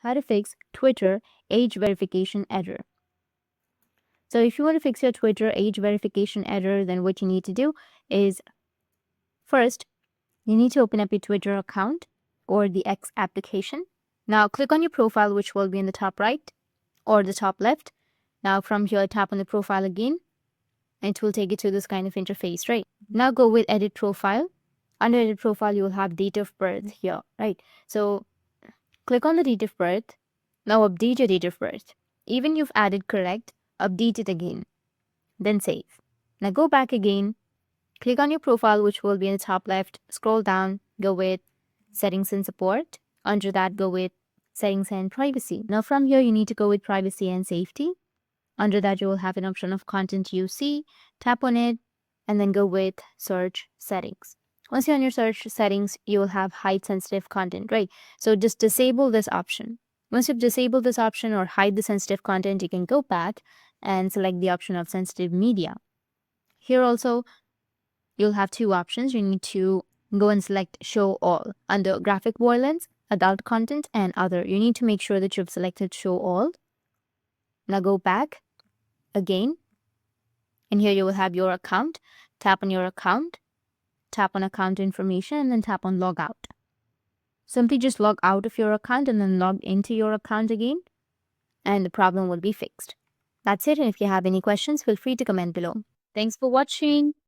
how to fix Twitter age verification error. So if you want to fix your Twitter age verification error, then what you need to do is first, you need to open up your Twitter account or the X application. Now click on your profile, which will be in the top right or the top left. Now from here, tap on the profile again. It will take you to this kind of interface, right? Now go with edit profile. Under edit profile, you will have date of birth here, right? So click on the date of birth. Now update your date of birth. Even you've added correct, update it again. Then save. Now go back again. Click on your profile, which will be in the top left. Scroll down, go with settings and support. Under that, go with settings and privacy. Now from here, you need to go with privacy and safety. Under that, you will have an option of content you see. Tap on it and then go with search settings. Once you're on your search settings, you will have hide sensitive content, right? So just disable this option. Once you've disabled this option or hide the sensitive content, you can go back and select the option of sensitive media. Here also, you'll have two options. You need to go and select show all. Under graphic violence, adult content, and other, you need to make sure that you've selected show all. Now go back again, and here you will have your account. Tap on your account, tap on account information, and then tap on log out. Simply just log out of your account and then log into your account again, and the problem will be fixed. That's it. And if you have any questions, feel free to comment below. Thanks for watching.